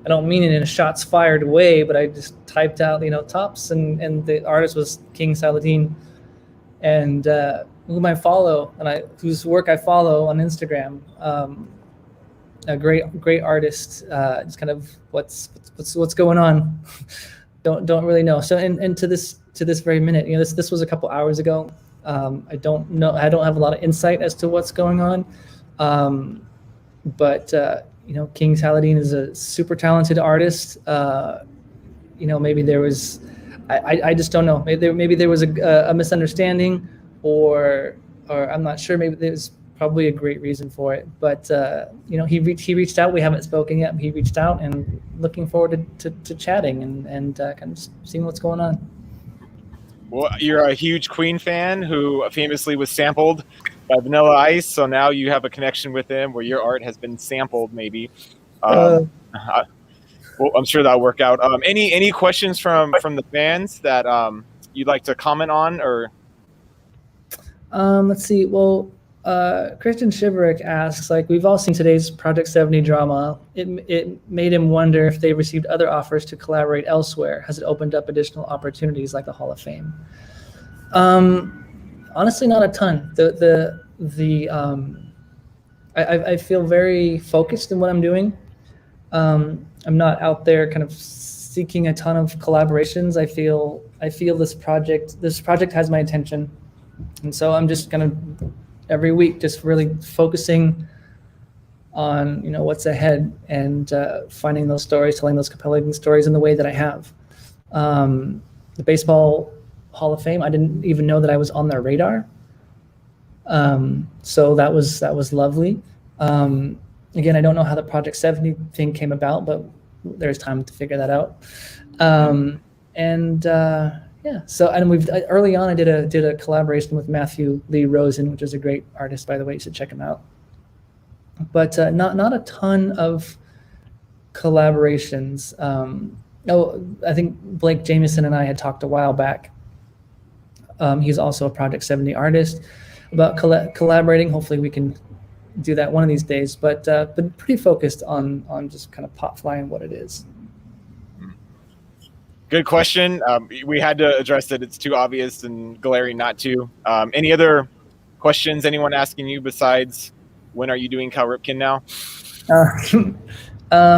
don't mean it in a shots fired way, but I just typed out tops, and the artist was King Saladin, and whom I follow and whose work I follow on Instagram. A great artist. Just kind of what's going on. don't really know. So and to this very minute, this was a couple hours ago. I don't know. I don't have a lot of insight as to what's going on. But King Saladin is a super talented artist. Maybe there was. I just don't know. Maybe there was a misunderstanding, or I'm not sure. Maybe there was probably a great reason for it. But he reached out. We haven't spoken yet. He reached out, and looking forward to chatting and kind of seeing what's going on. Well, you're a huge Queen fan who famously was sampled by Vanilla Ice, so now you have a connection with him where your art has been sampled, maybe. Well, I'm sure that'll work out. Any questions from the fans that you'd like to comment on, or? Let's see. Well, Christian Shiverick asks, like, we've all seen today's Project 70 drama. It made him wonder if they received other offers to collaborate elsewhere. Has it opened up additional opportunities like the Hall of Fame? Honestly, not a ton. I feel very focused in what I'm doing. I'm not out there kind of seeking a ton of collaborations. I feel this project has my attention, and so I'm just kind of every week just really focusing on what's ahead and finding those stories, telling those compelling stories in the way that I have. The Baseball Hall of Fame, I didn't even know that I was on their radar. So that was lovely. Again, I don't know how the Project 70 thing came about, but there's time to figure that out. So we've early on I did a collaboration with Matthew Lee Rosen, which is a great artist, by the way. You should check him out. But not a ton of collaborations. I think Blake Jameson and I had talked a while back. He's also a Project 70 artist, about collaborating. Hopefully we can do that one of these days, but pretty focused on just kind of pop flying what it is. Good question. We had to address it. It's too obvious and glaring not to. Any other questions anyone asking you besides when are you doing Cal Ripken now?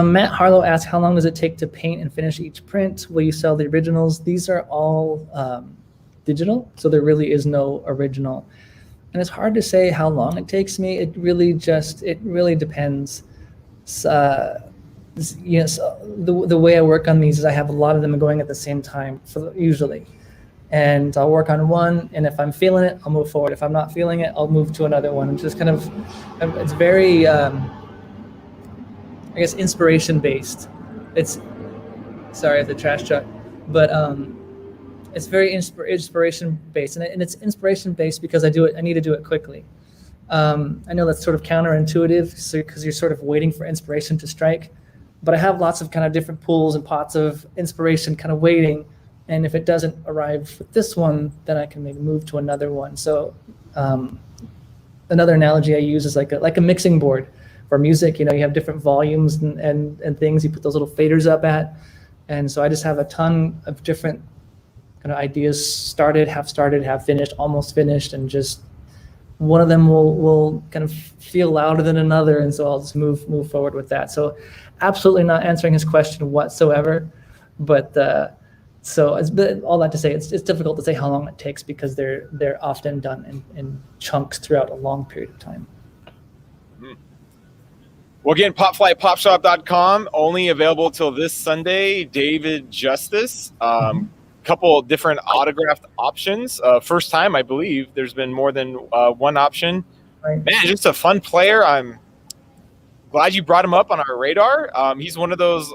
Matt Harlow asked, how long does it take to paint and finish each print? Will you sell the originals? These are all digital, so there really is no original. And it's hard to say how long it takes me. It really depends. So the way I work on these is I have a lot of them going at the same time, usually. And I'll work on one, and if I'm feeling it, I'll move forward. If I'm not feeling it, I'll move to another one. It's just kind of, it's very, inspiration based. Sorry at the trash truck, but it's very inspiration based, and it's inspiration based because I need to do it quickly. I know that's sort of counterintuitive, because you're sort of waiting for inspiration to strike, but I have lots of kind of different pools and pots of inspiration kind of waiting, and if it doesn't arrive with this one, then I can maybe move to another one. So another analogy I use is like a mixing board for music. You have different volumes and things you put those little faders up at, and so I just have a ton of different kind of ideas have finished, almost finished, and just one of them will kind of feel louder than another, and so I'll just move forward with that. So absolutely not answering his question whatsoever, but so all that to say, it's difficult to say how long it takes because they're often done in chunks throughout a long period of time. Well, again, popflypopshop.com, only available till this Sunday. David Justice. Couple different autographed options. First time, I believe. There's been more than one option. Right. Man, just a fun player. I'm glad you brought him up on our radar. He's one of those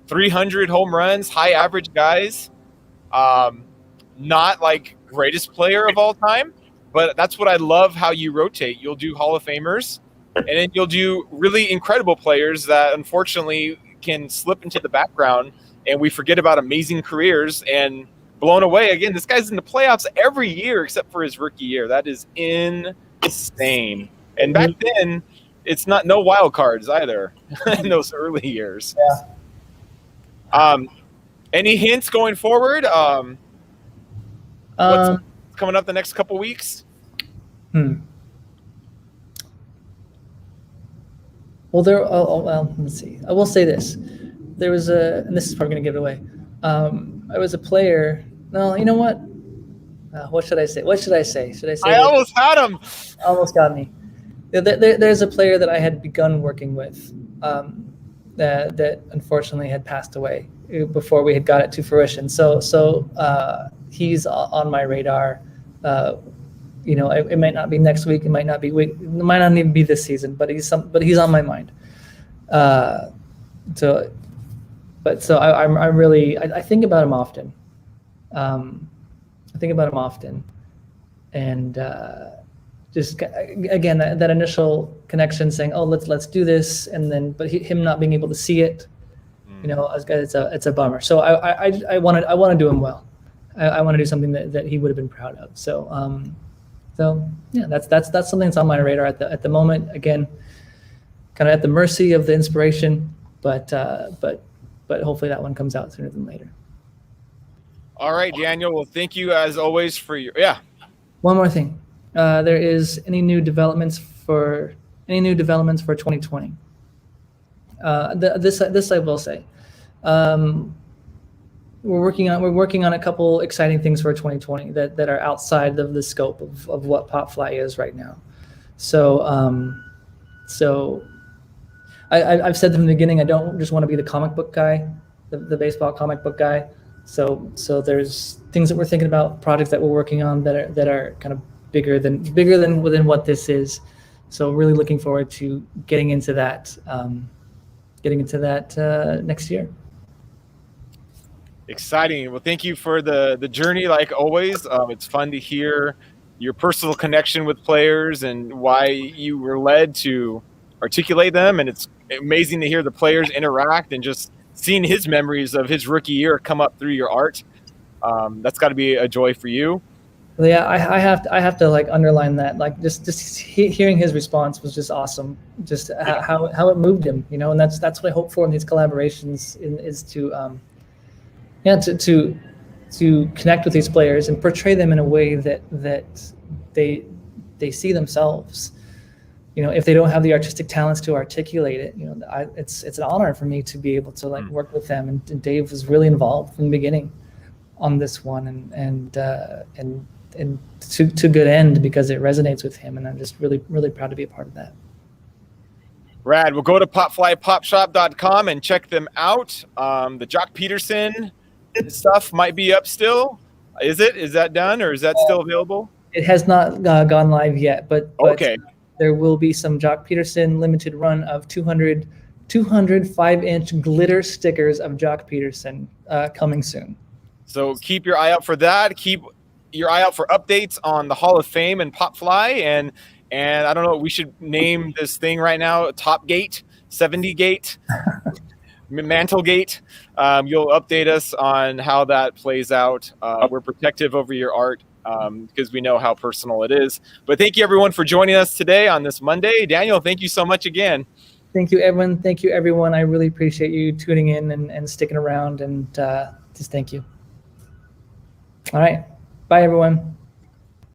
300 home runs, high average guys. Not like greatest player of all time, but that's what I love, how you rotate. You'll do Hall of Famers, and then you'll do really incredible players that unfortunately can slip into the background, and we forget about amazing careers and blown away. Again, this guy's in the playoffs every year except for his rookie year. That is insane. And back then, it's no wild cards either in those early years. Yeah. Any hints going forward? What's coming up the next couple weeks? Well, let's see. I will say this. There was and this is probably going to give it away. I was a player. No, you know what? What should I say? Should I say? I almost had him. Almost got me. There's a player that I had begun working with that unfortunately had passed away before we had got it to fruition. So he's on my radar. it might not be next week, it might not even be this season, but he's on my mind. So I think about him often. And just again that initial connection, saying, "Oh, let's do this," and then him not being able to see it, it's a bummer. So I want to do him well. I want to do something that he would have been proud of. So yeah, that's something that's on my radar at the moment. Again, kind of at the mercy of the inspiration, but hopefully that one comes out sooner than later. All right, Daniel. Well, thank you as always for your One more thing, there is any new developments for 2020. This I will say, we're working on a couple exciting things for 2020 that are outside of the scope of what PopFly is right now. So I've said from the beginning, I don't just want to be the comic book guy, the baseball comic book guy. So there's things that we're thinking about, projects that we're working on that are kind of bigger than what this is. So really looking forward to getting into that next year. Exciting. Well, thank you for the journey. Like always, it's fun to hear your personal connection with players and why you were led to articulate them. And it's amazing to hear the players interact and just seeing his memories of his rookie year come up through your art. That's got to be a joy for you. Well, yeah, I have to like underline that. Like just hearing his response was just awesome. Just how it moved him, and that's what I hope for in these collaborations is to connect with these players and portray them in a way that they see themselves. If they don't have the artistic talents to articulate it, it's an honor for me to be able to work with them. And Dave was really involved from the beginning on this one, and to good end, because it resonates with him, and I'm just really, really proud to be a part of that. Rad. We'll go to popflypopshop.com and check them out. The Jock Peterson stuff might be up still. Is that done, or is that still available? It has not gone live yet, but okay. There will be some Jock Peterson limited run of 200 5-inch glitter stickers of Jock Peterson coming soon. So keep your eye out for that. Keep your eye out for updates on the Hall of Fame and PopFly. And I don't know, we should name this thing right now Top Gate, 70 Gate, Mantle Gate. You'll update us on how that plays out. We're protective over your art because we know how personal it is. But thank you, everyone, for joining us today on this Monday. Daniel, thank you so much again. Thank you, Edwin. Thank you, everyone. I really appreciate you tuning in and sticking around, and just thank you. All right. Bye, everyone.